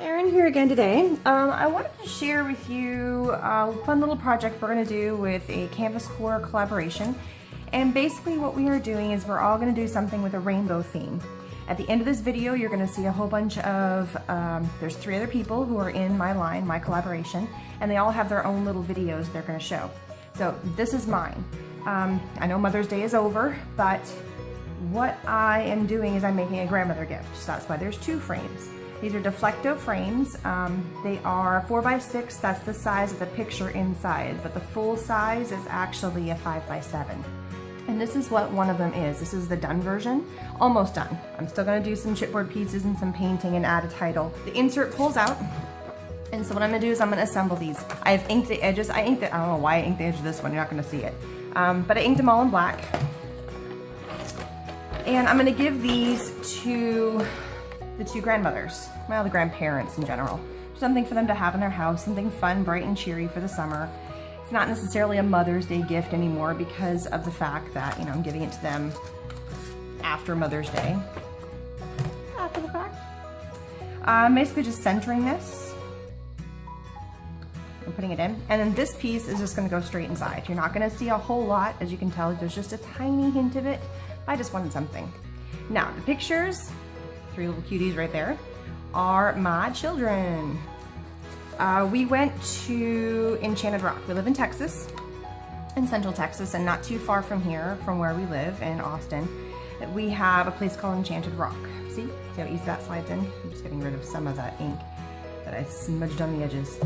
Erin here again today. I wanted to share with you a fun little project we're going to do with a Canvas Corp collaboration. And basically what we are doing is we're all going to do something with a rainbow theme. At the end of this video, you're going to see a whole bunch of, there's 3 other people who are in my line, my collaboration, and they all have their own little videos they're going to show. So this is mine. I know Mother's Day is over, but what I am doing is I'm making a grandmother gift. So that's why there's 2 frames. These are Deflecto frames. They are 4x6, that's the size of the picture inside, but the full size is actually a 5x7. And this is what one of them is. This is the done version, almost done. I'm still gonna do some chipboard pieces and some painting and add a title. The insert pulls out, and so what I'm gonna do is I'm gonna assemble these. I've inked the edges. I don't know why I inked the edge of this one, you're not gonna see it. But I inked them all in black. And I'm gonna give these to the 2 grandmothers, well, the grandparents in general. Something for them to have in their house, something fun, bright, and cheery for the summer. It's not necessarily a Mother's Day gift anymore because of the fact that, I'm giving it to them after Mother's Day. After the fact. I'm basically just centering this and putting it in. And then this piece is just gonna go straight inside. You're not gonna see a whole lot, as you can tell, there's just a tiny hint of it. I just wanted something. Now, the pictures, 3 little cuties right there, are my children. We went to Enchanted Rock. We live in Texas, in Central Texas, and not too far from here, from where we live in Austin, we have a place called Enchanted Rock. See how easy that slides in? I'm just getting rid of some of that ink that I smudged on the edges.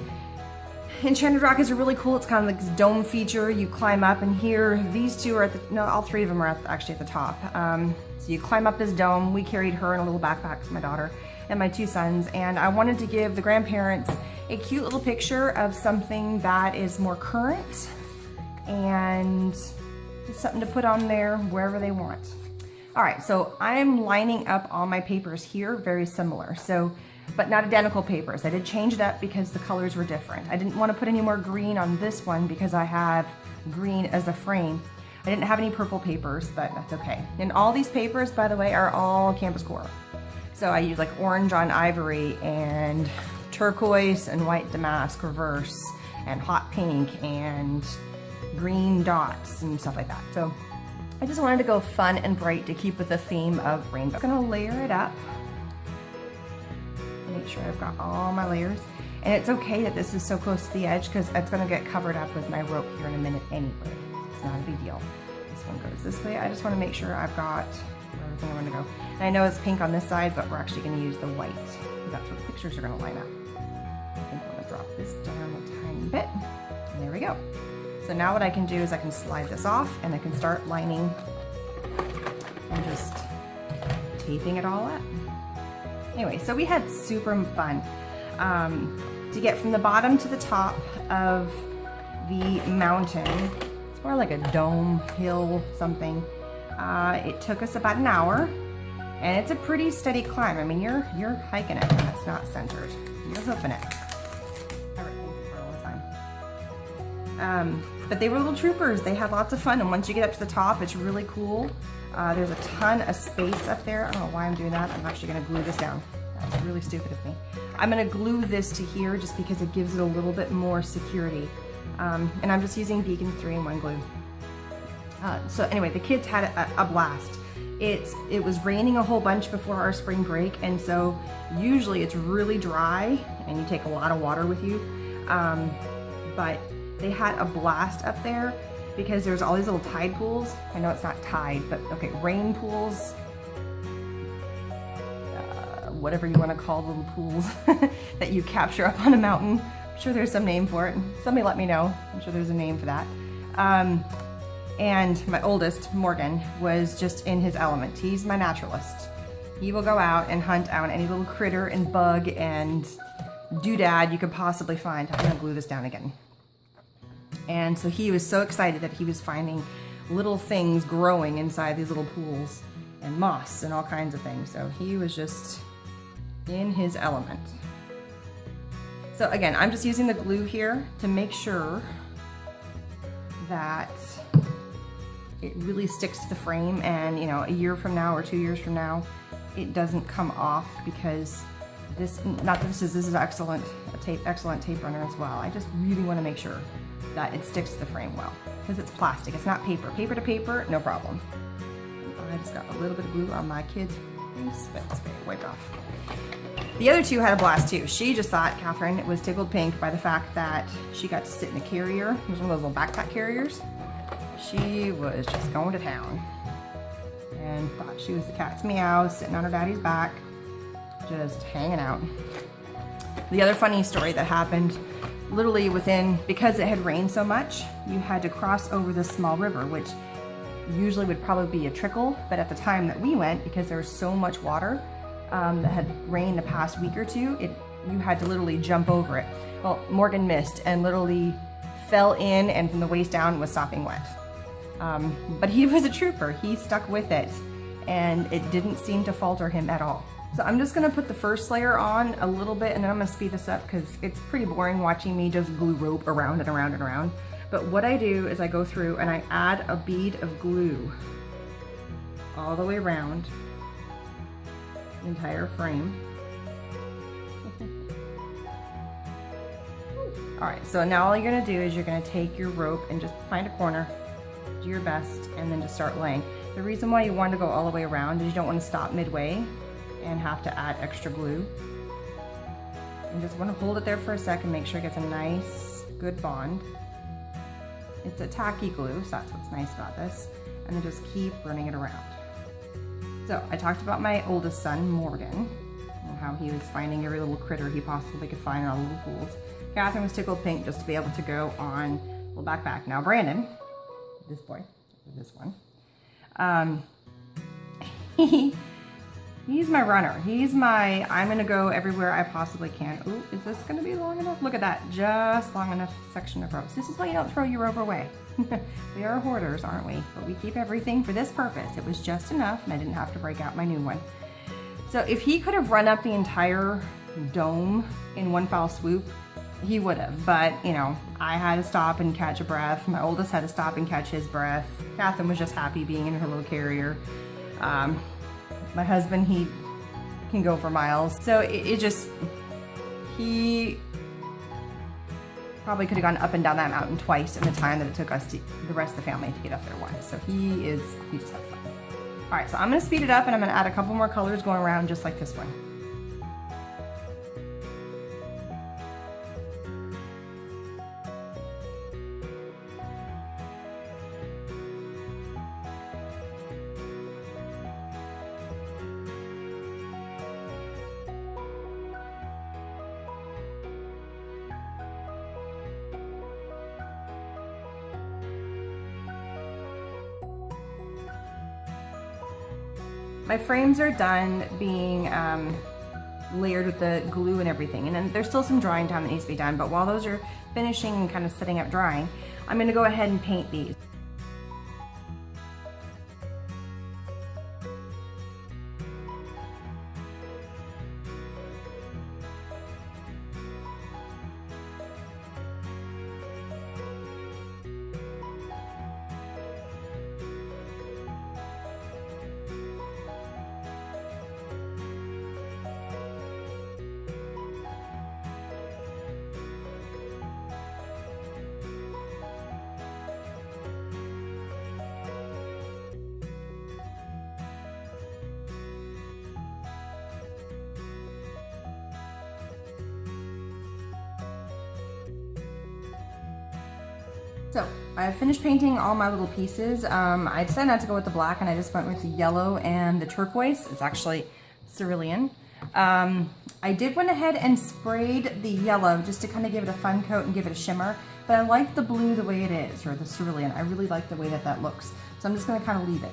Enchanted Rock is really cool. It's kind of like this dome feature. You climb up, and here, these 2 are at the, no, all 3 of them are actually at the top. So you climb up this dome. We carried her in a little backpack, my daughter, and my 2 sons, and I wanted to give the grandparents a cute little picture of something that is more current and just something to put on there wherever they want. All right, so I'm lining up all my papers here very similar, so, but not identical papers. I did change it up because the colors were different. I didn't want to put any more green on this one because I have green as a frame. I didn't have any purple papers, but that's okay. And all these papers, by the way, are all Canvas Corp. So I use like orange on ivory and turquoise and white damask reverse and hot pink and green dots and stuff like that. So I just wanted to go fun and bright to keep with the theme of rainbow. I'm gonna layer it up. Make sure I've got all my layers. And it's okay that this is so close to the edge because it's gonna get covered up with my rope here in a minute anyway. It's not a big deal. This one goes this way. I just wanna make sure I've got everything I want to go. And I know it's pink on this side, but we're actually gonna use the white. That's where the pictures are gonna line up. I think I'm gonna drop this down a tiny bit. And there we go. So now what I can do is I can slide this off and I can start lining and just taping it all up. Anyway, so we had super fun to get from the bottom to the top of the mountain. It's more like a dome, hill, something. It took us about an hour, and it's a pretty steady climb. I mean, you're hiking it when it's not centered. You're hoofing it. I write things for all the time. But they were little troopers. They had lots of fun, and once you get up to the top, it's really cool. There's a ton of space up there. I don't know why I'm doing that. I'm actually gonna glue this down. That was really stupid of me. I'm gonna glue this to here just because it gives it a little bit more security. And I'm just using Beacon 3-in-1 glue. So anyway, the kids had a blast. It was raining a whole bunch before our spring break, and so usually it's really dry and you take a lot of water with you. But they had a blast up there because there's all these little tide pools. I know it's not tide, but okay, rain pools, whatever you want to call little pools that you capture up on a mountain. I'm sure there's some name for it. Somebody let me know. I'm sure there's a name for that. And my oldest, Morgan, was just in his element. He's my naturalist. He will go out and hunt out any little critter and bug and doodad you could possibly find. I'm gonna glue this down again. And so he was so excited that he was finding little things growing inside these little pools and moss and all kinds of things. So he was just in his element. So again, I'm just using the glue here to make sure that it really sticks to the frame, and a year from now or 2 years from now, it doesn't come off because this, not that this is excellent tape runner as well. I just really want to make sure that it sticks to the frame well, because it's plastic, it's not paper. Paper to paper, no problem. I just got a little bit of glue on my kid's face, but it's okay, wiped off. The other two had a blast too. She just thought Catherine was tickled pink by the fact that she got to sit in a carrier. It was one of those little backpack carriers. She was just going to town and thought she was the cat's meow sitting on her daddy's back, just hanging out. The other funny story that happened, literally because it had rained so much, you had to cross over this small river, which usually would probably be a trickle, but at the time that we went, because there was so much water that had rained the past week or two, you had to literally jump over it. Well, Morgan missed and literally fell in, and from the waist down was sopping wet. But he was a trooper. He stuck with it, and it didn't seem to falter him at all. So I'm just gonna put the first layer on a little bit, and then I'm gonna speed this up because it's pretty boring watching me just glue rope around and around and around. But what I do is I go through and I add a bead of glue all the way around the entire frame. All right, so now all you're gonna do is you're gonna take your rope and just find a corner, do your best, and then just start laying. The reason why you want to go all the way around is you don't want to stop midway and have to add extra glue. And just want to hold it there for a second, make sure it gets a nice, good bond. It's a tacky glue, so that's what's nice about this. And then just keep running it around. So I talked about my oldest son, Morgan, and how he was finding every little critter he possibly could find in all the little pools. Catherine was tickled pink just to be able to go on a little backpack. Now Brandon, this boy, this one, he's my runner. He's my, I'm gonna go everywhere I possibly can. Ooh, is this gonna be long enough? Look at that, just long enough section of ropes. This is why you don't throw your rope away. We are hoarders, aren't we? But we keep everything for this purpose. It was just enough, and I didn't have to break out my new one. So if he could have run up the entire dome in one foul swoop, he would have, but you know, I had to stop and catch a breath. My oldest had to stop and catch his breath. Catherine was just happy being in her little carrier. My husband, he can go for miles. So he probably could have gone up and down that mountain twice in the time that it took us, the rest of the family, to get up there once. So he just has fun. All right, so I'm gonna speed it up and I'm gonna add a couple more colors going around just like this one. My frames are done being layered with the glue and everything, and then there's still some drying time that needs to be done, but while those are finishing and kind of setting up drying, I'm going to go ahead and paint these. So I finished painting all my little pieces. I decided not to go with the black, and I just went with the yellow and the turquoise. It's actually cerulean. I did went ahead and sprayed the yellow just to kind of give it a fun coat and give it a shimmer, but I like the blue the way it is, or the cerulean. I really like the way that that looks. So I'm just gonna kind of leave it.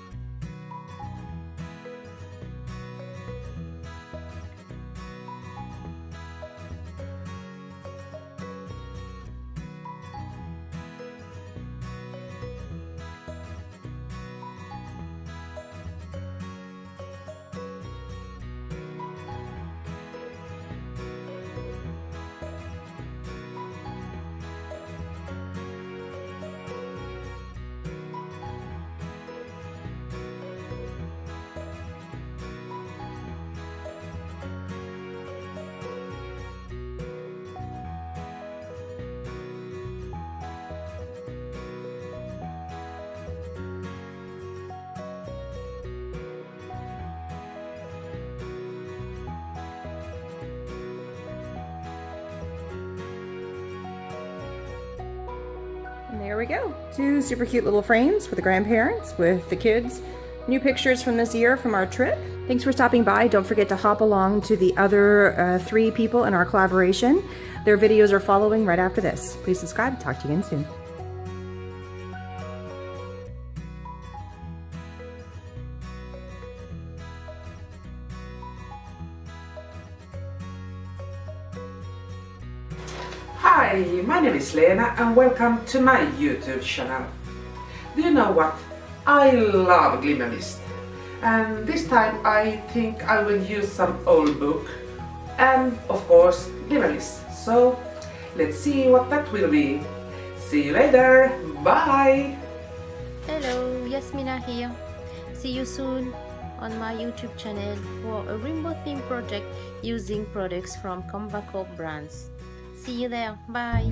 There we go. 2 super cute little frames for the grandparents with the kids. New pictures from this year from our trip. Thanks for stopping by. Don't forget to hop along to the other 3 people in our collaboration. Their videos are following right after this. Please subscribe. Talk to you again soon. Hi, my name is Lena and welcome to my YouTube channel. Do you know what? I love glimmer mist, and this time I think I will use some old book and of course glimmer mist. So let's see what that will be. See you later, bye! Hello, Yasmina here. See you soon on my YouTube channel for a rainbow theme project using products from Canvas Corp brands. See you there, bye!